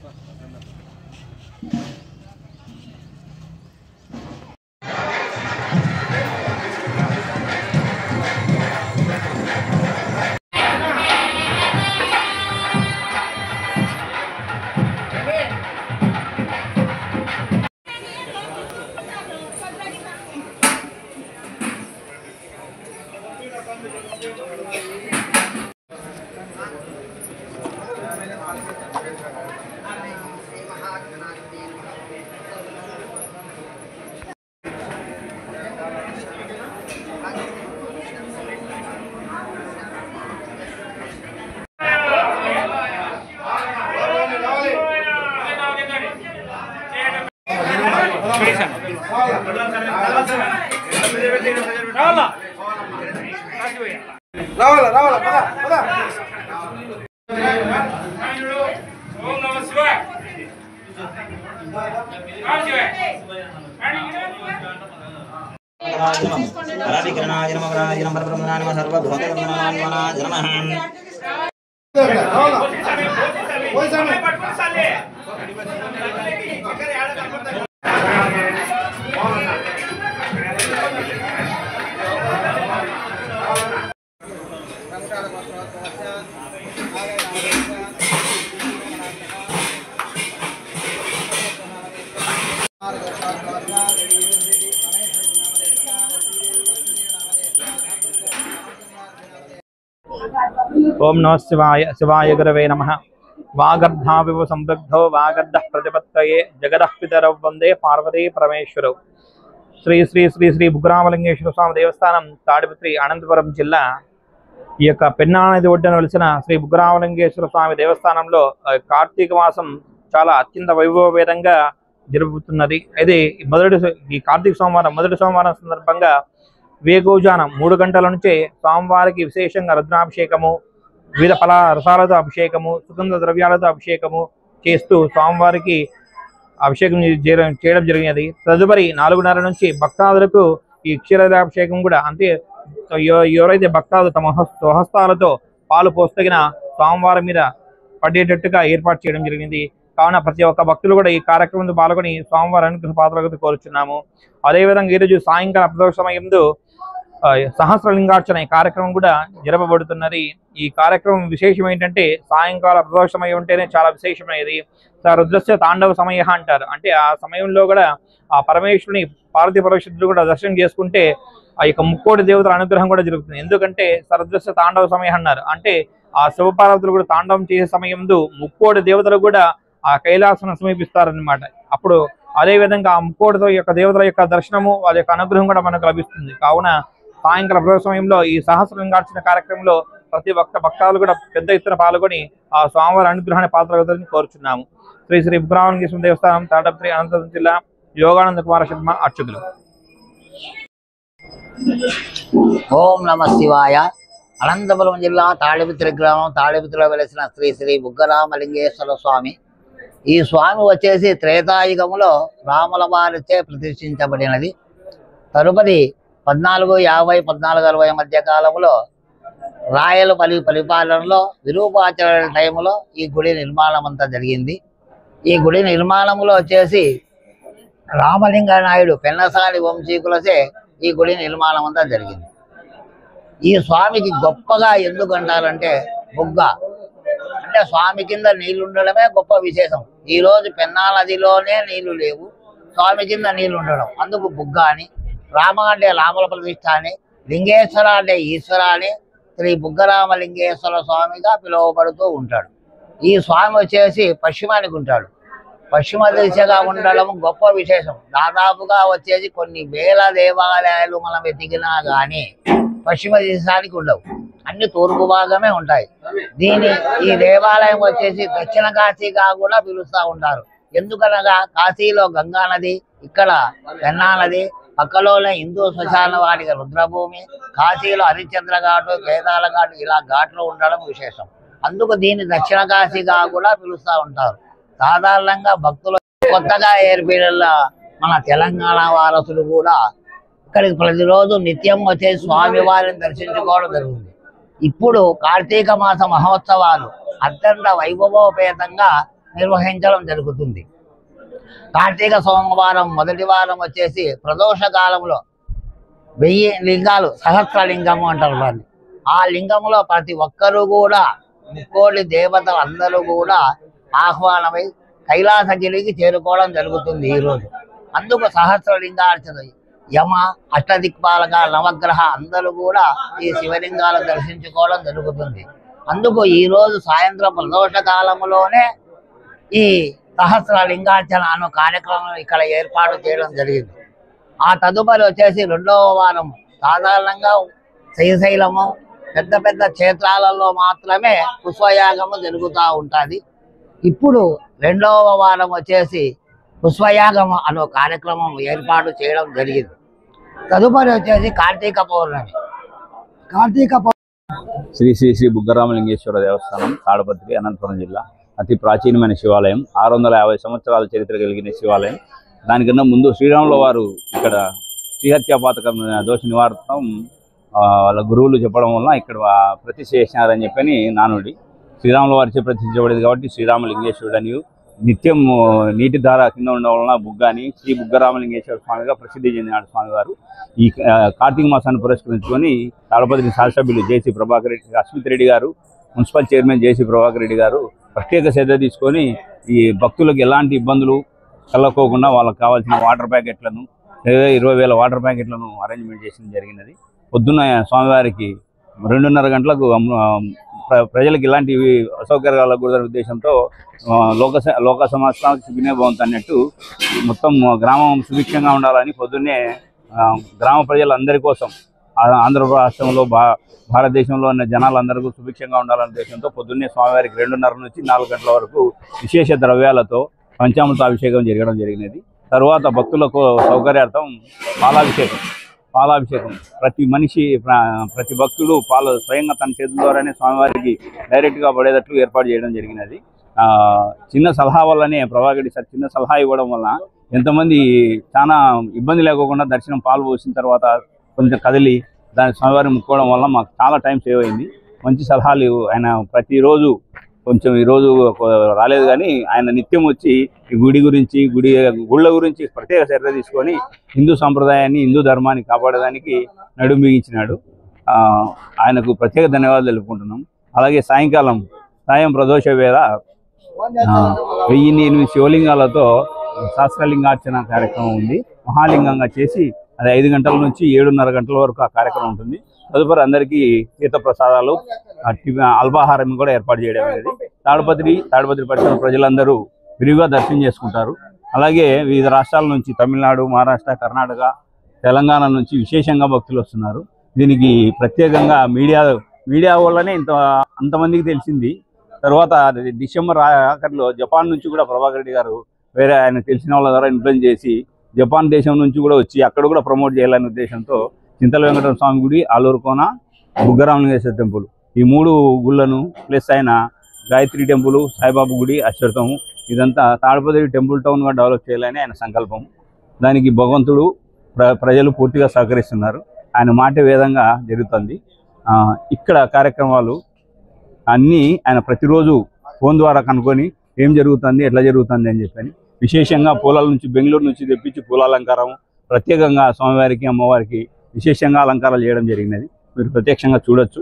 ओम नमः शिवाय शिवाय गुरवे नमः। वागर्धाविव संवृद्धो वागर्धः प्रतिपत्तये जगदः पितरौ वंदे पार्वती परमेश्वरौ। శ్రీ శ్రీ శ్రీ శ్రీ బుగ్గరామలింగేశ్వర స్వామి దేవస్థానం తాడిపత్రి అనంతపురం జిల్లా ఈ యొక్క పెన్నా నది ఒడ్డున వెలిసిన శ్రీ బుగ్గరామలింగేశ్వర స్వామి దేవస్థానంలో కార్తీక మాసం చాలా అత్యంత వైభవపేతంగా జరుపుతున్నది। అయితే ఈ కార్తీక సోమవారం మొదటి సోమవారం సందర్భంగా వేగోజానం 3 గంటల నుంచి స్వామివారికి విశేషంగా రుద్రాభిషేకము, వివిధ ఫల రసాలతో అభిషేకము, సుగంధ ద్రవ్యాలతో అభిషేకము చేస్తూ స్వామివారికి అభిషేకం చేయడం జరిగినది। తదుపరి 4:30 నుంచి భక్తాదులకు ఈ క్షీరాభిషేకం కూడా, అంటే ఎవరైతే భక్తాదులు తమ స్వహస్తాలతో పాలు పోస్తగిన స్వామివారి మీద పడేటట్టుగా ఏర్పాటు చేయడం జరిగింది। కావున ప్రతి ఒక్క భక్తులు కూడా ఈ కార్యక్రమంలో పాల్గొని స్వామివారి అనుగ్రహ పాత్రలకు కోరుచున్నాము। అదేవిధంగా ఈరోజు సాయంకాల ప్రదోష సమయంలో సహస్రలింగార్చన ఈ కార్యక్రమం కూడా జరపబడుతున్నది। ఈ కార్యక్రమం విశేషం ఏంటంటే సాయంకాల ప్రదోష సమయం ఉంటేనే చాలా విశేషమైనది। రుద్రస్య తాండవ సమయ అంటారు, అంటే ఆ సమయంలో కూడా ఆ పరమేశ్వరుని పార్వతీ పరమేశ్వరుడు కూడా దర్శనం చేసుకుంటే ఆ యొక్క ముక్కోటి దేవతల అనుగ్రహం కూడా జరుగుతుంది। ఎందుకంటే సరుద్రస్య తాండవ సమయం అన్నారు, అంటే ఆ శివపార్వతులు కూడా తాండవం చేసే సమయంలో ముక్కోటి దేవతలు కూడా ఆ కైలాసను సమీపిస్తారనమాట। అప్పుడు అదేవిధంగా ఆ ముక్కోటితో యొక్క దేవతల యొక్క దర్శనము, వాళ్ళ యొక్క అనుగ్రహం కూడా మనకు లభిస్తుంది। కావున సాయంకాల ప్రదోష సమయంలో ఈ సహస్రలింగార్చన కార్యక్రమంలో ప్రతి ఒక్క భక్తాలు కూడా పెద్ద ఎత్తున పాల్గొని ఆ స్వామివారి అనుగ్రహాన్ని పాత్రని కోరుచున్నాము। శ్రీ శ్రీ బుగ్గరామలింగేశ్వర దేవస్థానం తాడిపత్రి అనంతపురం జిల్లా యోగానంద కుమార శర్మ అర్చకులు। ఓం నమ శివాయ। అనంతపురం జిల్లా తాడిపత్రి గ్రామం తాడిపత్రిలో వెలిసిన శ్రీ శ్రీ బుగ్గరామలింగేశ్వర స్వామి। ఈ స్వామి వచ్చేసి త్రేతాయుగములో రాముల వారిచే ప్రతిష్ఠించబడినది। తదుపరి 1450 1460 మధ్య కాలంలో రాయల పరిపాలనలో విరూపాచరణ టైంలో ఈ గుడి నిర్మాణం అంతా జరిగింది। ఈ గుడి నిర్మాణంలో వచ్చేసి రామలింగ నాయుడు పెన్నసాని వంశీకులసే ఈ గుడి నిర్మాణం అంతా జరిగింది। ఈ స్వామికి గొప్పగా ఎందుకు అంటారంటే బుగ్గ, అంటే స్వామి కింద నీళ్లు ఉండడమే గొప్ప విశేషం। ఈరోజు పెన్నా నదిలోనే నీళ్లు లేవు, స్వామి కింద నీళ్లు ఉండడం అందుకు బుగ్గ అని। రామ అంటే రాముల ప్రతిష్ఠ అని, లింగేశ్వర అంటే ఈశ్వర అని శ్రీ బుగ్గరామలింగేశ్వర స్వామిగా పిలువబడుతూ ఉంటాడు। ఈ స్వామి వచ్చేసి పశ్చిమానికి ఉంటాడు, పశ్చిమ దిశగా ఉండడం గొప్ప విశేషం। దాదాపుగా వచ్చేసి కొన్ని వేల దేవాలయాలు మనం వెతికినా కానీ పశ్చిమ దేశానికి ఉండవు, అన్ని తూర్పు భాగమే ఉంటాయి। ఈ దేవాలయం వచ్చేసి దక్షిణ కాశీగా కూడా పిలుస్తూ ఉంటారు। ఎందుకనగా కాశీలో గంగా నది, ఇక్కడ పెన్నా నది, పక్కలోనే హిందూ శ్మశాన వాటికి రుద్రభూమి, కాశీలో హరిశ్చంద్ర ఘాటు, కేదాల ఘాటు, ఇలా ఘాట్లు ఉండడం విశేషం। అందుకు దీన్ని దక్షిణ కాశీగా కూడా పిలుస్తూ ఉంటారు। సాధారణంగా భక్తులు కొత్తగా ఏర్పడిన మన తెలంగాణ వారసులు కూడా ఇక్కడికి ప్రతిరోజు నిత్యం వచ్చే స్వామివారిని దర్శించుకోవడం జరుగుతుంది। ఇప్పుడు కార్తీక మాస మహోత్సవాలు అత్యంత వైభవోపేతంగా నిర్వహించడం జరుగుతుంది. కార్తీక సోమవారం మొదటి వారం వచ్చేసి ప్రదోష కాలంలో 1000 లింగాలు, సహస్రలింగము అంటారు వారిని. ఆ లింగంలో ప్రతి ఒక్కరూ కూడా, ముక్కోటి దేవతలు అందరూ కూడా ఆహ్వానమై కైలాసగిరికి చేరుకోవడం జరుగుతుంది ఈరోజు. అందుకు సహస్రలింగార్చన, యమ, అష్టదిక్పాలక, నవగ్రహ అందరూ కూడా ఈ శివలింగాలను దర్శించుకోవడం జరుగుతుంది. అందుకు ఈరోజు సాయంత్రం ప్రదోష కాలంలోనే ఈ సహస్రలింగార్చన అనే కార్యక్రమం ఇక్కడ ఏర్పాటు చేయడం జరిగింది. ఆ తదుపరి వచ్చేసి 2వ వారం సాధారణంగా శ్రీశైలము పెద్ద పెద్ద క్షేత్రాలలో మాత్రమే పుష్పయాగము జరుగుతూ ఉంటుంది. ఇప్పుడు 2వ వారం వచ్చేసి పుష్పయాగం అనే కార్యక్రమం ఏర్పాటు చేయడం జరిగింది. తదుపరి వచ్చేసి కార్తీక పౌర్ణమి. శ్రీ శ్రీ శ్రీ బుగ్గరామలింగేశ్వర దేవస్థానం, తాడపత్రి, అనంతపురం జిల్లా. అతి ప్రాచీనమైన శివాలయం, 650 సంవత్సరాల చరిత్ర కలిగిన శివాలయం. దానికన్నా ముందు శ్రీరాముల వారు ఇక్కడ శ్రీహత్యాపాతకం దోష నివారణం వాళ్ళ గురువులు చెప్పడం వల్ల ఇక్కడ ప్రతిష్ఠ చేసినారని చెప్పని నానుడి. శ్రీరాముల వారిచే ప్రతిష్ఠించబడేది కాబట్టి శ్రీరామలింగేశ్వరుడు అని నిత్యం నీటి ధార కింద ఉండడం వలన బుగ్గాని శ్రీ బుగ్గరామలింగేశ్వర స్వామిగా ప్రసిద్ధి చెందినాడు స్వామివారు. ఈ కార్తీక మాసాన్ని పురస్కరించుకొని తాడపత్రి శాసనసభ్యులు జేసీ ప్రభాకర్ రెడ్డి, అస్మిత్ రెడ్డి గారు, మున్సిపల్ చైర్మన్ జేసీ ప్రభాకర్ రెడ్డి గారు ప్రత్యేక శ్రద్ధ తీసుకొని ఈ భక్తులకు ఎలాంటి ఇబ్బందులు కలగకోకుండా వాళ్ళకి కావాల్సిన వాటర్ ప్యాకెట్లను, లేదా 20,000 వాటర్ ప్యాకెట్లను అరేంజ్మెంట్ చేయడం జరిగినది. పొద్దున్న స్వామివారికి 2:30 గంటలకు ప్రజలకు ఇలాంటి అసౌకర్యాలు కూడదనే ఉద్దేశంతో లోక సమాజం సుఖినే భవంతు అన్నట్టు మొత్తం గ్రామం సుభిక్షంగా ఉండాలని పొద్దున్నే గ్రామ ప్రజలందరి కోసం, ఆంధ్ర రాష్ట్రంలో భారతదేశంలో ఉన్న జనాలందరికీ సుభిక్షంగా ఉండాలనే ఉద్దేశంతో పొద్దున్నే స్వామివారికి 2:30 నుంచి 4 గంటల వరకు విశేష ద్రవ్యాలతో పంచామృత అభిషేకం జరగడం జరిగినది. తరువాత భక్తులకు సౌకర్యార్థం పాలాభిషేకం ప్రతి మనిషి, ప్రతి భక్తుడు స్వయంగా తన చేతుల ద్వారానే స్వామివారికి డైరెక్ట్గా పడేటట్లు ఏర్పాటు చేయడం జరిగినది. చిన్న సలహా వల్లనే ప్రభాకర్ సార్ చిన్న సలహా ఇవ్వడం వల్ల ఎంతమంది చాలా ఇబ్బంది లేకోకుండా దర్శనం పాలు పోసిన తర్వాత కొంచెం కదిలి దాని స్వామివారిని ముక్కోవడం వల్ల మాకు చాలా టైం సేవ్ అయింది. మంచి సలహాలు ఆయన ప్రతిరోజు, కొంచెం ఈరోజు రాలేదు కానీ ఆయన నిత్యం వచ్చి ఈ గుళ్ళ గురించి ప్రత్యేక శ్రద్ధ తీసుకొని హిందూ సాంప్రదాయాన్ని, హిందూ ధర్మాన్ని కాపాడడానికి నడుం బిగించినాడు. ఆయనకు ప్రత్యేక ధన్యవాదాలు తెలుపుకుంటున్నాం. అలాగే సాయం ప్రదోష వేళ 1008 శివలింగాలతో సహస్రలింగార్చన కార్యక్రమం ఉంది. మహాలింగంగా చేసి అది 5 గంటల నుంచి 7:30 గంటల వరకు ఆ కార్యక్రమం ఉంటుంది. తదుపరి అందరికీ తీర్థ ప్రసాదాలు, అల్పాహారం కూడా ఏర్పాటు చేయడం అనేది. తాడపత్రి పరిసర ప్రజలందరూ విరివిగా దర్శనం చేసుకుంటారు. అలాగే వివిధ రాష్ట్రాల నుంచి, తమిళనాడు, మహారాష్ట్ర, కర్ణాటక, తెలంగాణ నుంచి విశేషంగా భక్తులు వస్తున్నారు. దీనికి ప్రత్యేకంగా మీడియా వల్లనే అంతమందికి తెలిసింది. తర్వాత డిసెంబర్ ఆఖరిలో జపాన్ నుంచి కూడా ప్రభాకర్ రెడ్డి గారు వేరే ఆయన తెలిసిన వాళ్ళ ద్వారా ఇన్ఫ్లుయెన్స్ చేసి జపాన్ దేశం నుంచి కూడా వచ్చి అక్కడ కూడా ప్రమోట్ చేయాలనే ఉద్దేశంతో చింతల వెంకటరమణ స్వామి గుడి, ఆలూరుకోన, బుగ్గరామలింగేశ్వర టెంపుల్ ఈ 3 గుళ్ళను ప్లస్ ఆయన గాయత్రి టెంపుల్, సాయిబాబు గుడి, అశ్వత్థము ఇదంతా తాడపత్రి టెంపుల్ టౌన్గా డెవలప్ చేయాలని ఆయన సంకల్పం. దానికి భగవంతుడు, ప్రజలు పూర్తిగా సహకరిస్తున్నారు. ఆయన మాట వేదంగా జరుగుతుంది. ఇక్కడ కార్యక్రమాలు అన్నీ ఆయన ప్రతిరోజు ఫోన్ ద్వారా కనుక్కొని ఏం జరుగుతుంది, ఎట్లా జరుగుతుంది అని చెప్పని విశేషంగా పూలాల నుంచి, బెంగళూరు నుంచి తెప్పించి పూలాలంకారం ప్రత్యేకంగా స్వామివారికి, అమ్మవారికి విశేషంగా అలంకారాలు చేయడం జరిగినది. మీరు ప్రత్యక్షంగా చూడొచ్చు.